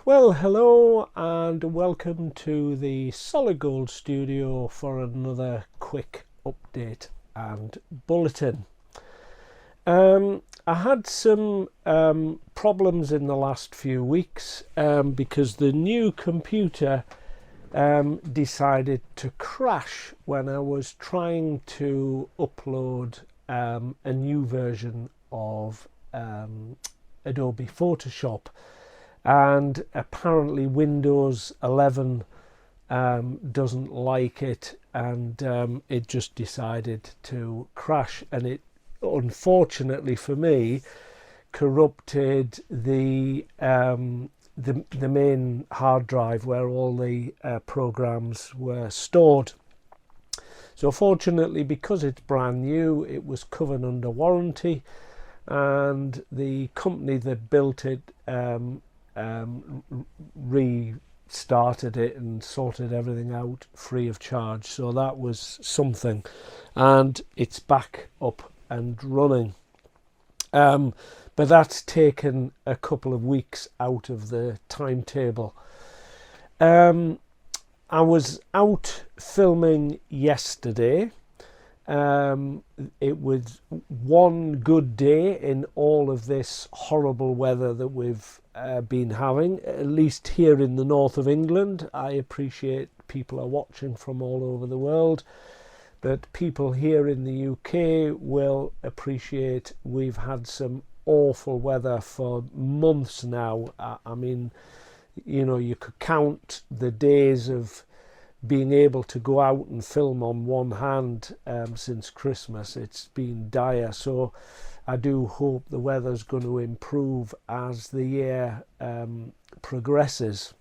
Well, hello and welcome to the Solid Gold studio for another quick update and bulletin. I had some problems in the last few weeks because the new computer decided to crash when I was trying to upload a new version of Adobe Photoshop. And apparently Windows 11 doesn't like it, and it just decided to crash, and it unfortunately for me corrupted the main hard drive where all the programs were stored. So fortunately, because it's brand new, it was covered under warranty, and the company that built it restarted it and sorted everything out free of charge. So that was something, and it's back up and running. But that's taken a couple of weeks out of the timetable. I was out filming yesterday. It was one good day in all of this horrible weather that we've been having, at least here in the north of England. I appreciate people are watching from all over the world, but people here in the UK will appreciate we've had some awful weather for months now. I mean, you know, you could count the days of being able to go out and film on one hand since Christmas. It's been dire, so I do hope the weather's going to improve as the year progresses.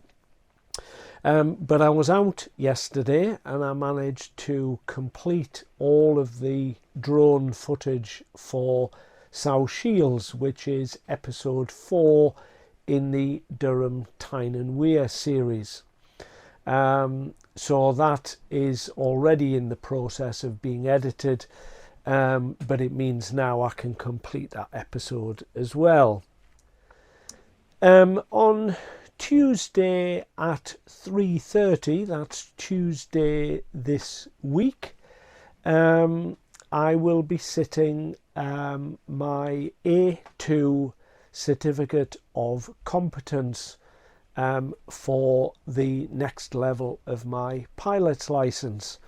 But I was out yesterday and I managed to complete all of the drone footage for South Shields, which is episode 4 in the Durham Tyne and Wear series. So that is already in the process of being edited, but it means now I can complete that episode as well. On Tuesday at 3:30, that's Tuesday this week, I will be sitting my A2 certificate of competence for the next level of my pilot's license.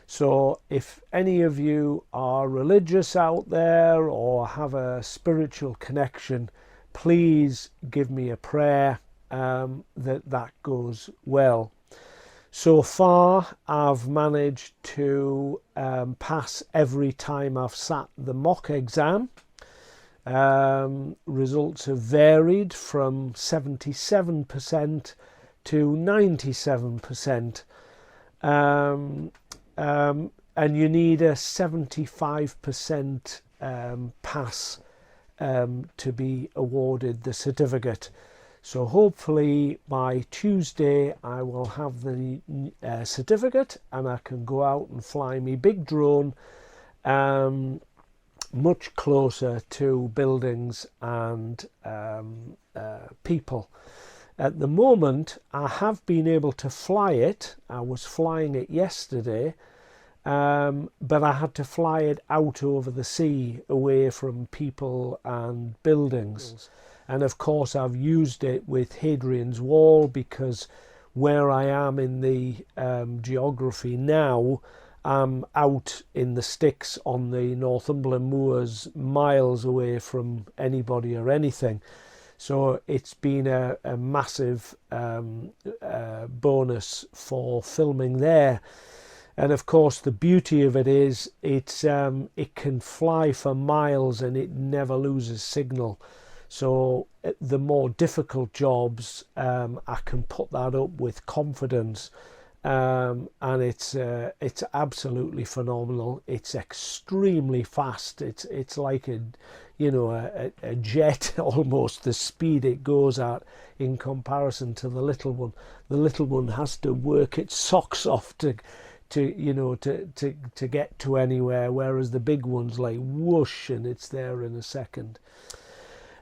So if any of you are religious out there or have a spiritual connection, please give me a prayer that goes well. So far I've managed to pass every time I've sat the mock exam. Results have varied from 77% to 97%, and you need a 75% pass to be awarded the certificate. So hopefully by Tuesday I will have the certificate and I can go out and fly me big drone much closer to buildings and people. At the moment I have been able to fly it. I was flying it yesterday, but I had to fly it out over the sea away from people and buildings. And of course I've used it with Hadrian's Wall because where I am in the geography now, I'm out in the sticks on the Northumberland moors, miles away from anybody or anything. So it's been a massive bonus for filming there. And of course the beauty of it is it can fly for miles and it never loses signal. So the more difficult jobs, I can put that up with confidence. And it's absolutely phenomenal. It's extremely fast. It's like a jet almost, the speed it goes at in comparison to the little one. The little one has to work its socks off to get to anywhere, whereas the big one's like whoosh and it's there in a second.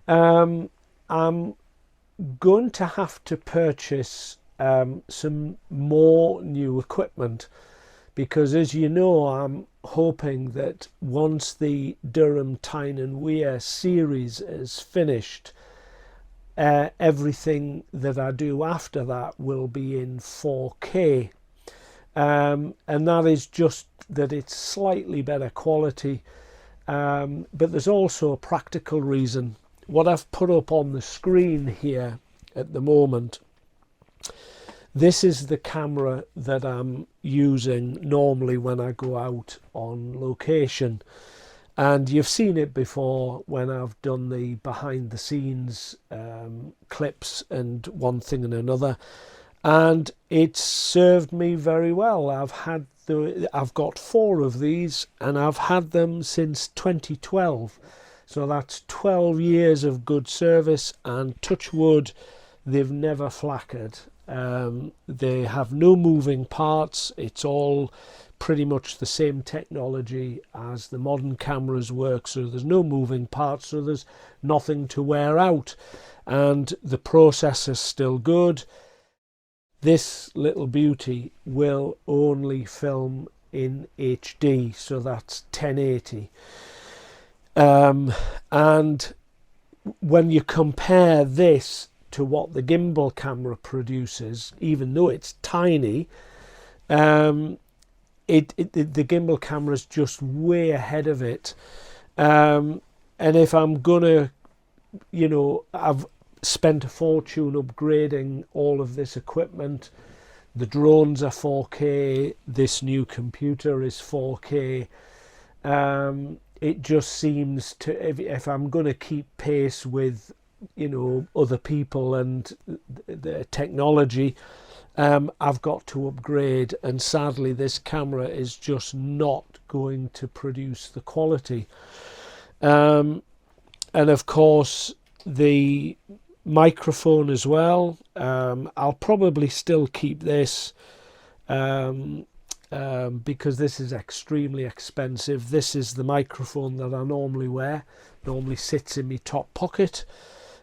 I'm going to have to purchase some more new equipment, because as you know, I'm hoping that once the Durham Tyne and Wear series is finished, everything that I do after that will be in 4K, and that is just that it's slightly better quality, but there's also a practical reason. What I've put up on the screen here at the moment, this is the camera that I'm using normally when I go out on location, and you've seen it before when I've done the behind the scenes clips and one thing and another, and it's served me very well. I've got 4 of these, and I've had them since 2012, so that's 12 years of good service, and touch wood, they've never flackered. They have no moving parts. It's all pretty much the same technology as the modern cameras work, so there's no moving parts, so there's nothing to wear out, and the processor's still good. This little beauty will only film in HD, so that's 1080, and when you compare this to what the gimbal camera produces, even though it's tiny, the gimbal camera is just way ahead of it. And if I'm gonna, I've spent a fortune upgrading all of this equipment. The drones are 4K, this new computer is 4K. It just seems to, if I'm going to keep pace with other people and the technology, I've got to upgrade, and sadly this camera is just not going to produce the quality. And of course the microphone as well, I'll probably still keep this because this is extremely expensive. This is the microphone that I normally wear, normally sits in my top pocket.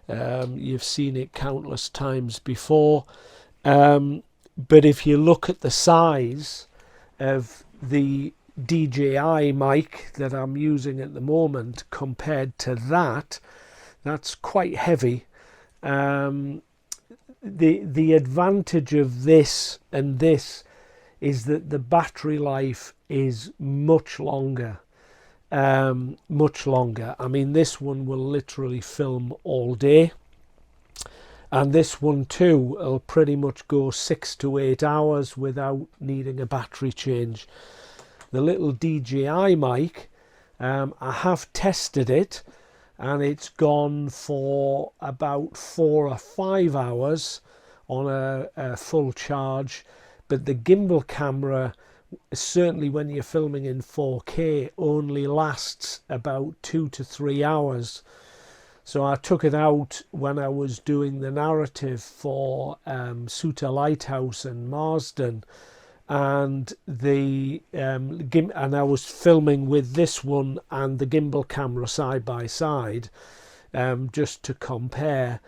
You've seen it countless times before, but if you look at the size of the DJI mic that I'm using at the moment compared to that, that's quite heavy. The advantage of this and this is that the battery life is much longer. Much longer. I mean, this one will literally film all day, and this one too will pretty much go 6 to 8 hours without needing a battery change. The little DJI mic, I have tested it, and it's gone for about 4 or 5 hours on a full charge, but the gimbal camera, certainly when you're filming in 4K, only lasts about 2 to 3 hours. So I took it out when I was doing the narrative for Suter Lighthouse and Marsden, and and I was filming with this one and the gimbal camera side by side, just to compare,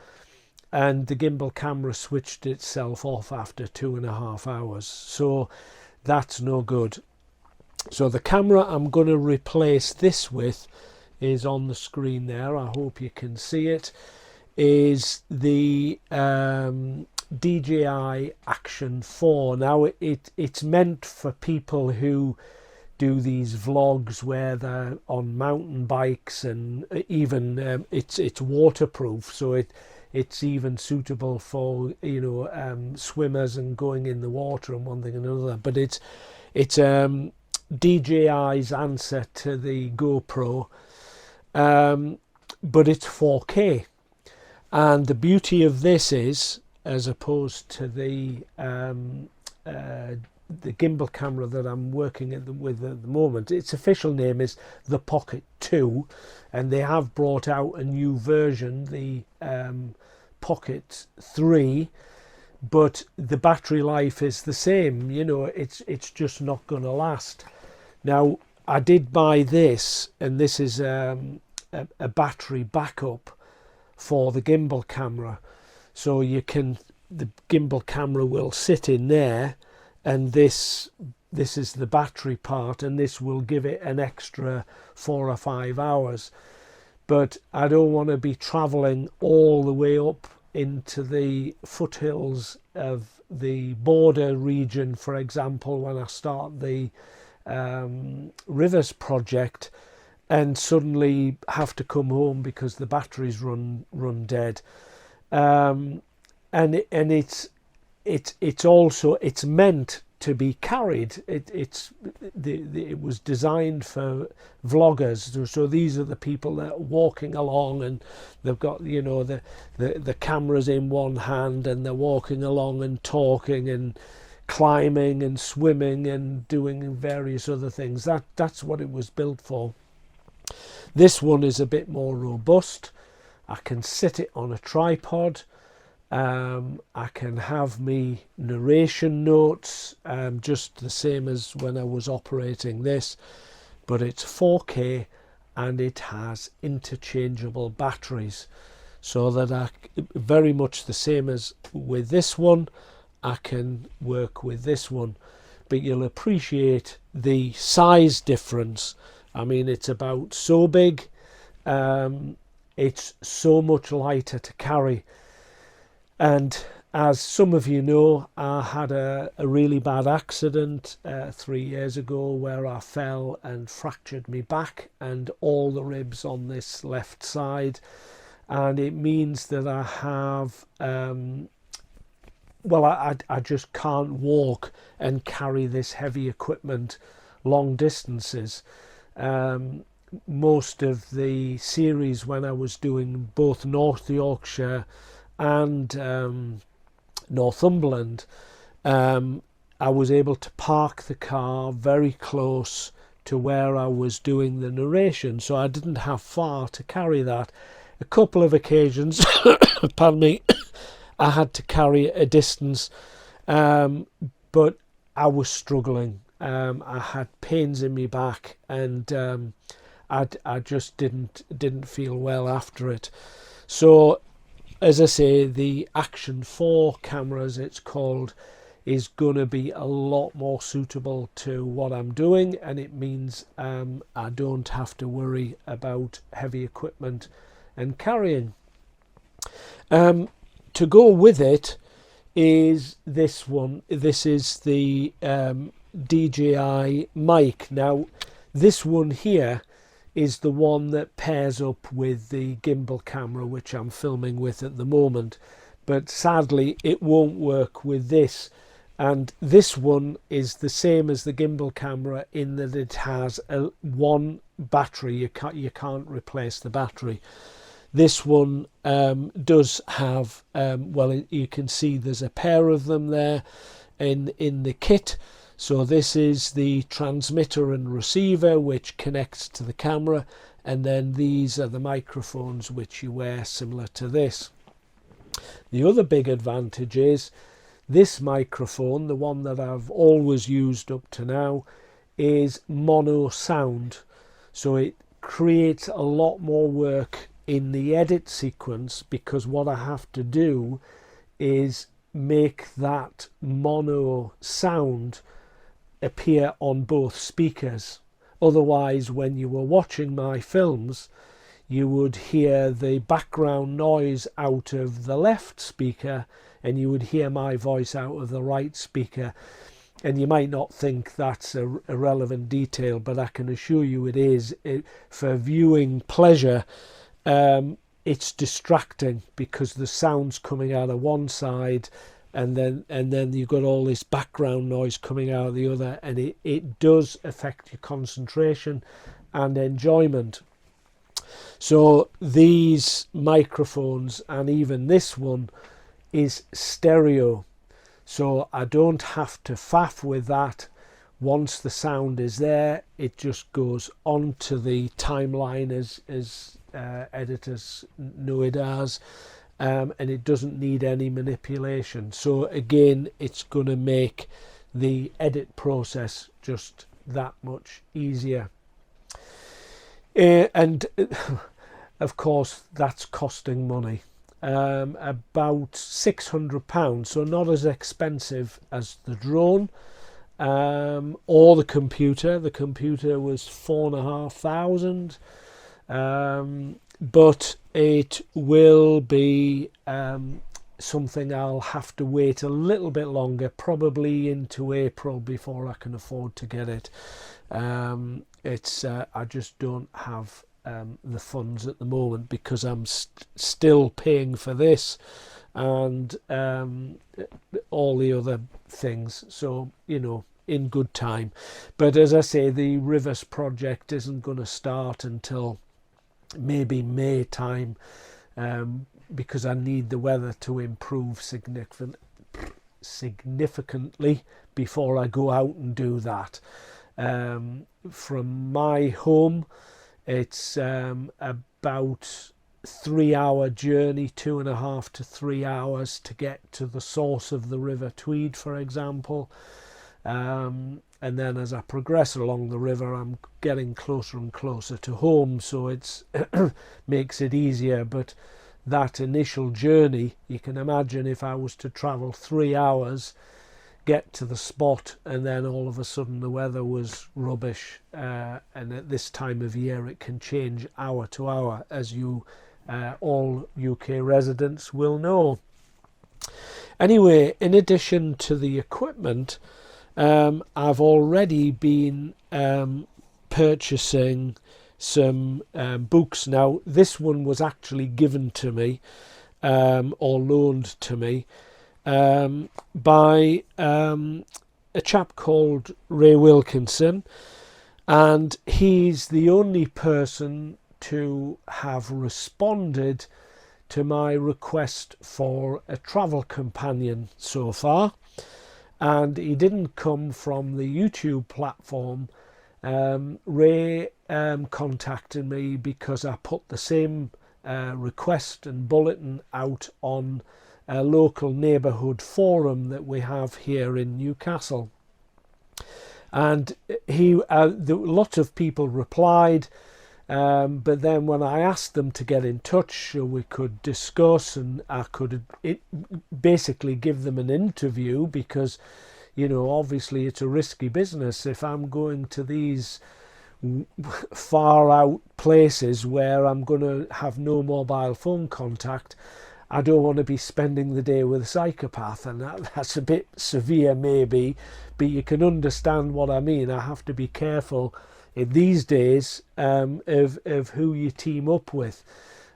and the gimbal camera switched itself off after 2.5 hours, so that's no good. So the camera I'm going to replace this with is on the screen there. I hope you can see it. Is the DJI Action 4. Now it's meant for people who do these vlogs where they're on mountain bikes, and even it's waterproof, so it's even suitable for swimmers and going in the water and one thing and another. But it's DJI's answer to the GoPro, but it's 4K. And the beauty of this is, as opposed to the gimbal camera that I'm working with at the moment, its official name is the Pocket 2, and they have brought out a new version, the Pocket 3, but the battery life is the same. It's just not going to last. Now, I did buy this, and this is a battery backup for the gimbal camera. So the gimbal camera will sit in there, and this is the battery part, and this will give it an extra 4 or 5 hours. But I don't want to be traveling all the way up into the foothills of the border region, for example, when I start the rivers project, and suddenly have to come home because the batteries run dead. And it's also, it's meant to be carried. It was designed for vloggers. So these are the people that are walking along, and they've got, you know, the cameras in one hand, and they're walking along and talking and climbing and swimming and doing various other things. That's what it was built for. This one is a bit more robust. I can sit it on a tripod. I can have me narration notes, just the same as when I was operating this, but it's 4K and it has interchangeable batteries, so that very much the same as with this one, I can work with this one. But you'll appreciate the size difference. I mean, it's about so big, it's so much lighter to carry. And as some of you know, I had a really bad accident 3 years ago where I fell and fractured my back and all the ribs on this left side. And it means that I have, I just can't walk and carry this heavy equipment long distances. Most of the series when I was doing both North Yorkshire and Northumberland, I was able to park the car very close to where I was doing the narration, so I didn't have far to carry that. A couple of occasions, pardon me, I had to carry a distance, but I was struggling. I had pains in my back, and I just didn't feel well after it. So, as I say, the Action 4 cameras, it's called, is going to be a lot more suitable to what I'm doing, and it means I don't have to worry about heavy equipment and carrying. To go with it is this one. This is the DJI mic. Now, this one here is the one that pairs up with the gimbal camera, which I'm filming with at the moment, but sadly it won't work with this. And this one is the same as the gimbal camera in that it has one battery. You can't replace the battery. This one does have, you can see there's a pair of them there in the kit. So this is the transmitter and receiver which connects to the camera, and then these are the microphones which you wear similar to this. The other big advantage is this microphone, the one that I've always used up to now, is mono sound. So it creates a lot more work in the edit sequence, because what I have to do is make that mono sound appear on both speakers. Otherwise, when you were watching my films, you would hear the background noise out of the left speaker and you would hear my voice out of the right speaker, and you might not think that's a relevant detail, but I can assure you it is. For viewing pleasure, it's distracting because the sound's coming out of one side, and then you've got all this background noise coming out of the other, and it does affect your concentration and enjoyment. So these microphones, and even this one, is stereo, so I don't have to faff with that. Once the sound is there, it just goes onto the timeline as editors know it as, and it doesn't need any manipulation. So again, it's going to make the edit process just that much easier. And of course, that's costing money. about £600, so not as expensive as the drone or the computer. The computer was £4,500, but it will be something I'll have to wait a little bit longer, probably into April, before I can afford to get it. I just don't have the funds at the moment, because I'm still paying for this and all the other things. So, in good time. But as I say, the Rivers project isn't going to start until maybe May time, because I need the weather to improve significantly before I go out and do that. From my home, it's about 3-hour journey, 2.5 to 3 hours to get to the source of the River Tweed, for example. And then as I progress along the river, I'm getting closer and closer to home, so it's makes it easier. But that initial journey, you can imagine if I was to travel 3 hours, get to the spot, and then all of a sudden the weather was rubbish, and at this time of year it can change hour to hour, as you all UK residents will know. Anyway, in addition to the equipment, I've already been purchasing some books. Now, this one was actually given to me, or loaned to me, by a chap called Ray Wilkinson, and he's the only person to have responded to my request for a travel companion so far. And he didn't come from the YouTube platform. Ray contacted me because I put the same request and bulletin out on a local neighbourhood forum that we have here in Newcastle. And lots of people replied, but then when I asked them to get in touch so we could discuss, and I could basically give them an interview, because obviously it's a risky business. If I'm going to these far out places where I'm going to have no mobile phone contact, I don't want to be spending the day with a psychopath, and that's a bit severe maybe, but you can understand what I mean. I have to be careful in these days of who you team up with.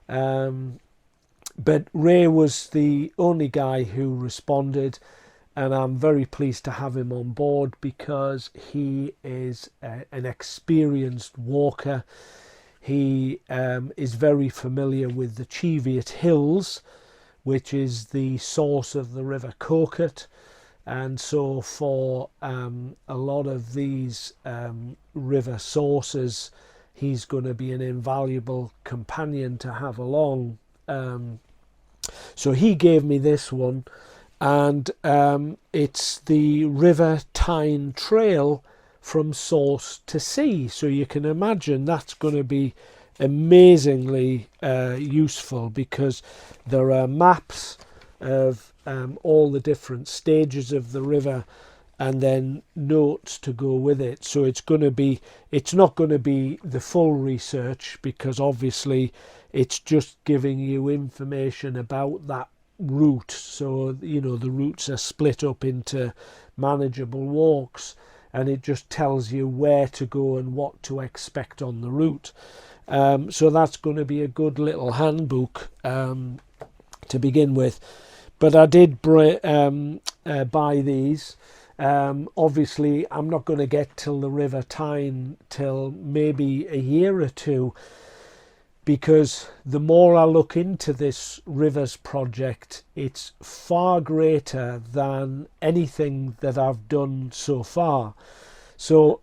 But Ray was the only guy who responded, and I'm very pleased to have him on board, because he is an experienced walker. He is very familiar with the Cheviot Hills, which is the source of the River Coquet. And so for a lot of these river sources, he's going to be an invaluable companion to have along. So he gave me this one, and it's the River Tyne Trail from source to sea. So you can imagine that's going to be amazingly useful, because there are maps of all the different stages of the river, and then notes to go with it. So it's not going to be the full research, because obviously it's just giving you information about that route. So the routes are split up into manageable walks, and it just tells you where to go and what to expect on the route. So that's going to be a good little handbook to begin with. But I did buy these. Obviously, I'm not going to get till the River Tyne till maybe a year or two, because the more I look into this Rivers project, it's far greater than anything that I've done so far. So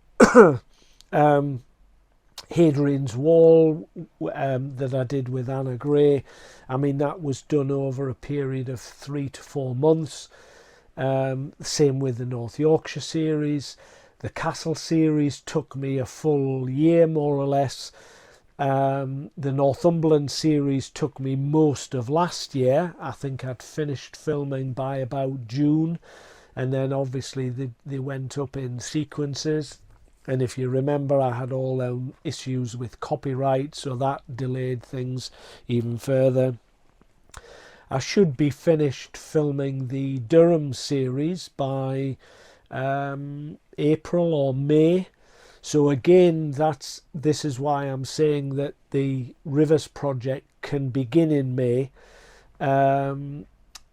Hadrian's Wall that I did with Anna Gray, I mean, that was done over a period of 3 to 4 months. Same with the North Yorkshire series. The Castle series took me a full year, more or less. The Northumberland series took me most of last year. I think I'd finished filming by about June, and then obviously they went up in sequences. And if you remember, I had all issues with copyright, so that delayed things even further. I should be finished filming the Durham series by April or May. So again, this is why I'm saying that the Rivers project can begin in May. And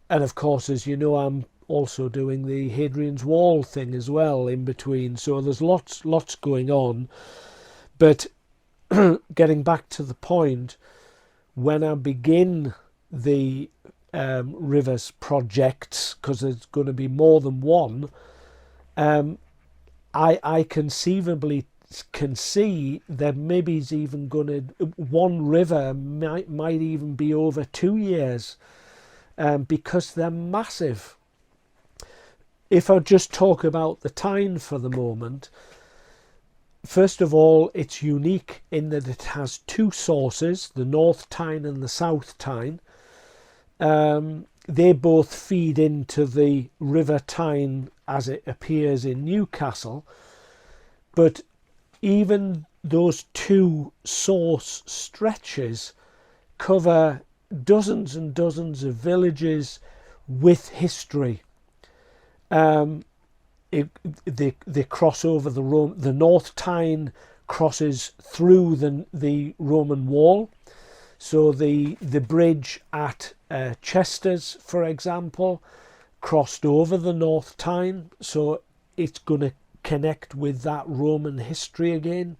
of course, as you know, I'm also doing the Hadrian's Wall thing as well in between. So there's lots going on. But getting back to the point, when I begin the Rivers projects, because there's going to be more than one, I conceivably can see that maybe it's even going to, one river might even be over 2 years, because they're massive. If I just talk about the Tyne for the moment, first of all, it's unique in that it has two sources, the North Tyne and the South Tyne. They both feed into the River Tyne as it appears in Newcastle, but even those two source stretches cover dozens and dozens of villages with history. They cross over the North Tyne crosses through the Roman wall. So the bridge at Chester's, for example, crossed over the North Tyne, so it's going to connect with that Roman history again.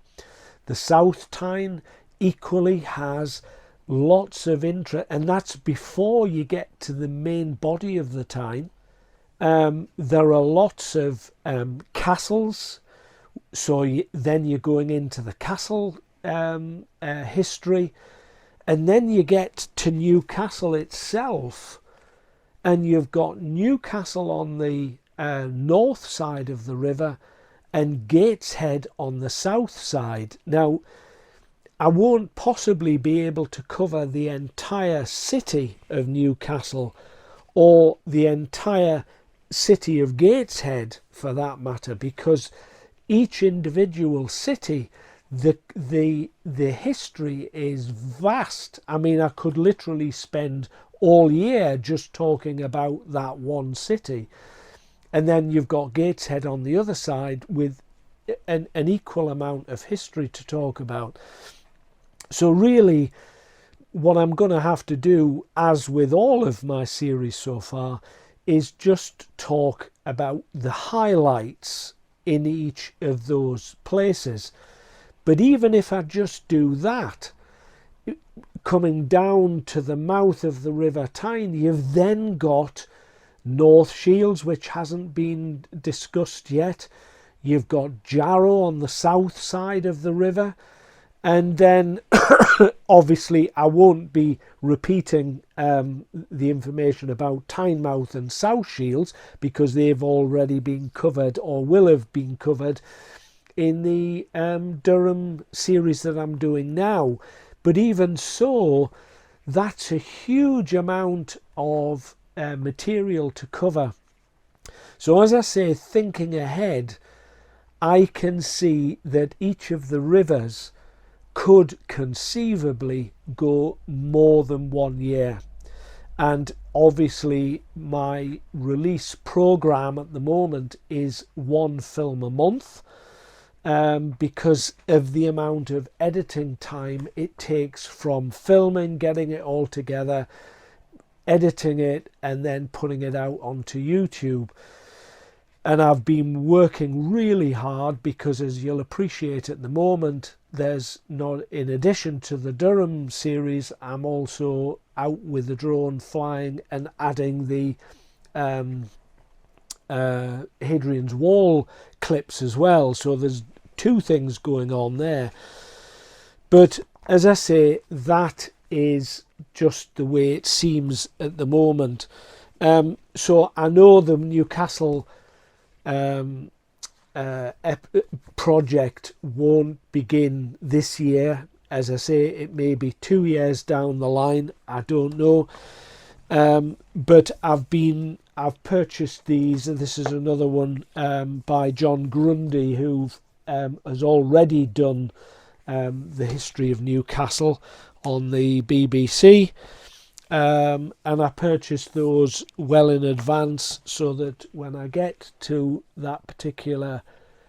The South Tyne equally has lots of interest, and that's before you get to the main body of the Tyne. There are lots of castles, so then you're going into the castle history, and then you get to Newcastle itself, and you've got Newcastle on the north side of the river and Gateshead on the south side. Now, I won't possibly be able to cover the entire city of Newcastle or the entire city of Gateshead for that matter, because each individual city, the history is vast. I mean, I could literally spend all year just talking about that one city. And then you've got Gateshead on the other side with an equal amount of history to talk about. So really, what I'm going to have to do, as with all of my series so far, is just talk about the highlights in each of those places. But even if I just do that, coming down to the mouth of the River Tyne, you've then got North Shields, which hasn't been discussed yet. You've got Jarrow on the south side of the river. And then, obviously, I won't be repeating the information about Tynemouth and South Shields, because they've already been covered or will have been covered in the Durham series that I'm doing now. But even so, that's a huge amount of material to cover. So as I say, thinking ahead, I can see that each of the rivers could conceivably go more than 1 year. And obviously my release program at the moment is one film a month, because of the amount of editing time it takes from filming, getting it all together, editing it, and then putting it out onto YouTube. And I've been working really hard because, as you'll appreciate at the moment, there's not, in addition to the Durham series, I'm also out with the drone flying and adding the Hadrian's Wall clips as well. So there's two things going on there. But as I say, that is just the way it seems at the moment. So I know the Newcastle project won't begin this year. as I say, it may be 2 years down the line. I don't know. But I've purchased these, and this is another one by John Grundy, who has already done the history of Newcastle on the BBC. And I purchased those well in advance so that when I get to that particular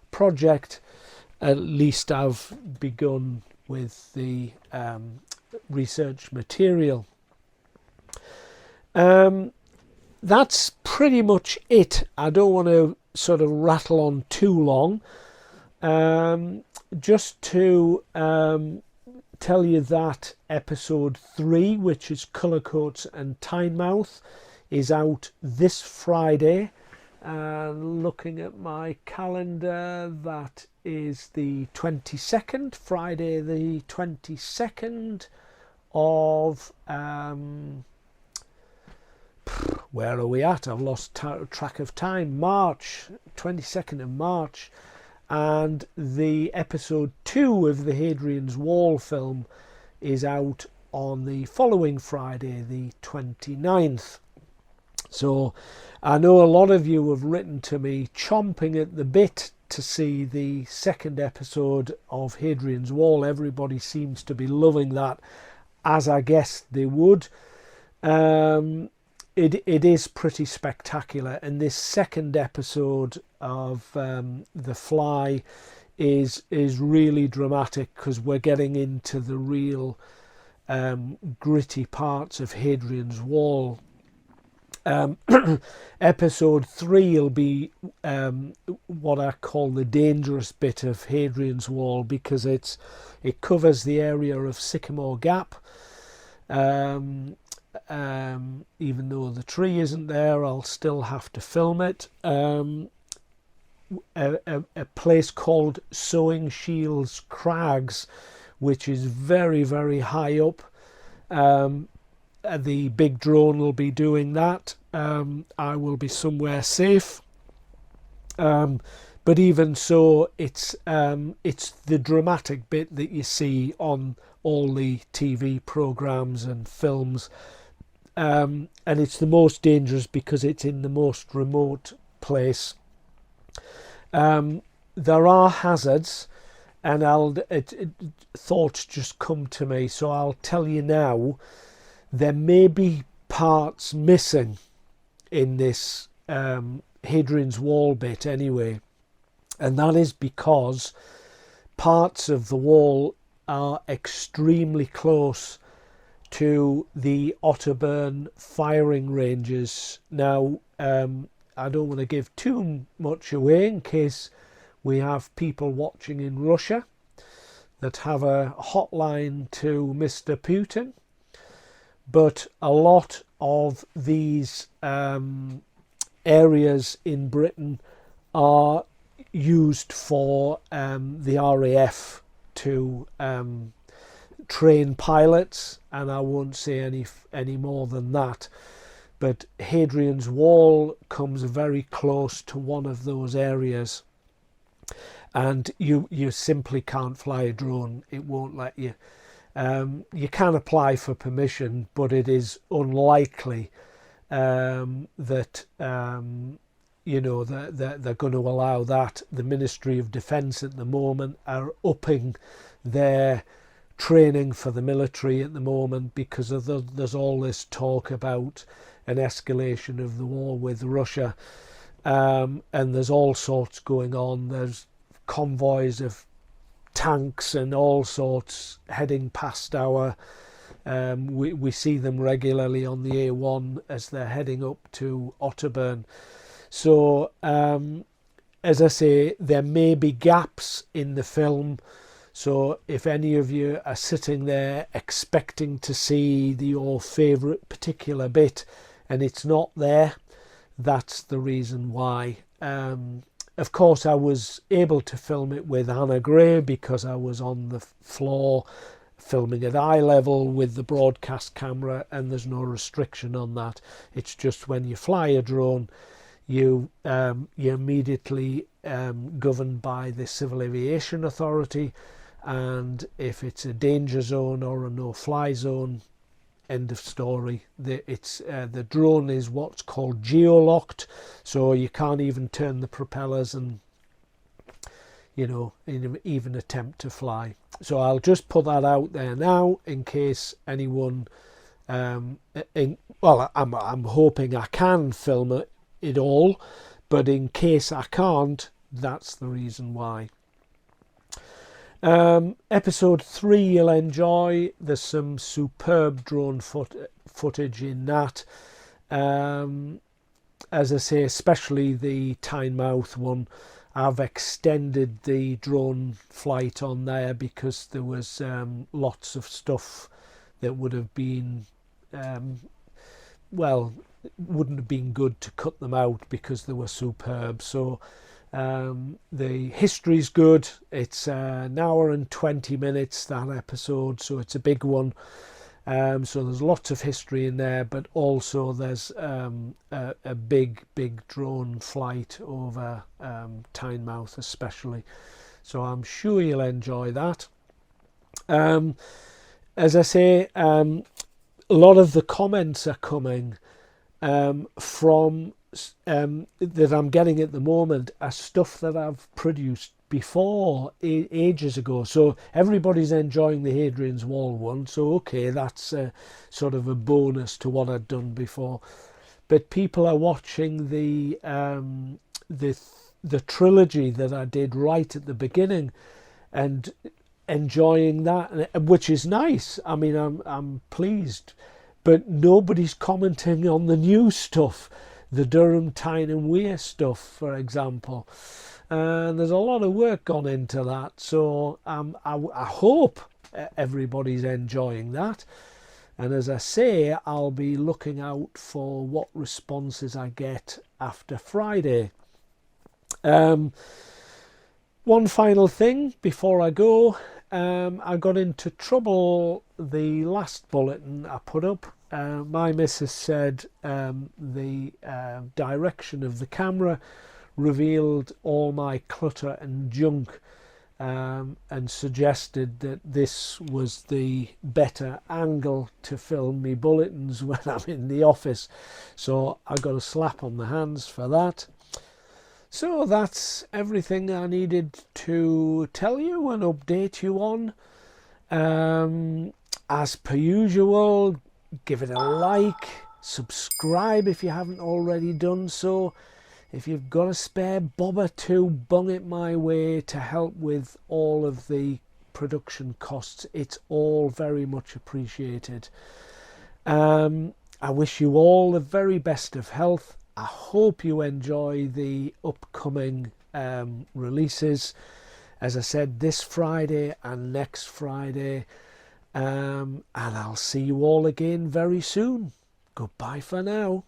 project, at least I've begun with the research material. That's pretty much it. I don't want to sort of rattle on too long. Just to tell you that episode 3, which is Colour Coats and Tynemouth, is out this Friday. Looking at my calendar, that is the 22nd, Friday the 22nd of where are we at? I've lost track of time. March, 22nd of March. And the episode 2 of the Hadrian's Wall film is out on the following Friday, the 29th. So I know a lot of you have written to me chomping at the bit to see the second episode of Hadrian's Wall. Everybody seems to be loving that, as I guessed they would. It is pretty spectacular, and this second episode of The Fly is really dramatic, because we're getting into the real gritty parts of Hadrian's Wall. Episode 3 will be what I call the dangerous bit of Hadrian's Wall, because it covers the area of Sycamore Gap. Even though the tree isn't there, I'll still have to film it. A place called Sowing Shields Crags, which is very, very high up. The big drone will be doing that. I will be somewhere safe. But even so, it's the dramatic bit that you see on all the TV programs and films. And it's the most dangerous because it's in the most remote place. There are hazards, and thoughts just come to me, so I'll tell you now. There may be parts missing in this Hadrian's Wall bit anyway, and that is because parts of the wall are extremely close to the Otterburn firing ranges. Now, I don't want to give too much away in case we have people watching in Russia that have a hotline to Mr. Putin. But a lot of these areas in Britain are used for the RAF to train pilots, and I won't say any more than that. But Hadrian's Wall comes very close to one of those areas, and you simply can't fly a drone. It won't let you. You can apply for permission, but it is unlikely that they're going to allow that. The Ministry of Defence at the moment are upping their training for the military at the moment, because there's all this talk about an escalation of the war with Russia, and there's all sorts going on. There's convoys of tanks and all sorts heading past our we see them regularly on the A1 as they're heading up to Otterburn. So as I say, there may be gaps in the film, so if any of you are sitting there expecting to see your favourite particular bit and it's not there, that's the reason why. Of course, I was able to film it with Anna Gray because I was on the floor filming at eye level with the broadcast camera, and there's no restriction on that. It's just when you fly a drone, you're immediately governed by the Civil Aviation Authority, and if it's a danger zone or a no-fly zone, end of story. The drone is what's called geolocked, so you can't even turn the propellers and even attempt to fly. So I'll just put that out there now in case anyone I'm hoping I can film it all, but in case I can't, that's the reason why. Episode 3 you'll enjoy. There's some superb drone footage in that. As I say, especially the Tynemouth one, I've extended the drone flight on there because there was lots of stuff that would have been wouldn't have been good to cut them out because they were superb. So the history's good. It's an hour and 20 minutes, that episode, so it's a big one. So there's lots of history in there, but also there's a big drone flight over Tynemouth especially. So I'm sure you'll enjoy that. As I say, a lot of the comments are coming from that I'm getting at the moment are stuff that I've produced before ages ago. So everybody's enjoying the Hadrian's Wall one, so okay, that's sort of a bonus to what I'd done before. But people are watching the trilogy that I did right at the beginning and enjoying that, which is nice. I mean, I'm pleased, but nobody's commenting on the new stuff, the Durham, Tyne and Wear stuff, for example. And there's a lot of work gone into that, so I hope everybody's enjoying that. And as I say, I'll be looking out for what responses I get after Friday. One final thing before I go. I got into trouble the last bulletin I put up. My missus said the direction of the camera revealed all my clutter and junk, and suggested that this was the better angle to film me bulletins when I'm in the office. So I got a slap on the hands for that. So that's everything I needed to tell you and update you on. As per usual, give it a like, subscribe if you haven't already done so. If you've got a spare bob or two, bung it my way to help with all of the production costs. It's all very much appreciated. I wish you all the very best of health. I hope you enjoy the upcoming releases. As I said, this Friday and next Friday. And I'll see you all again very soon. Goodbye for now.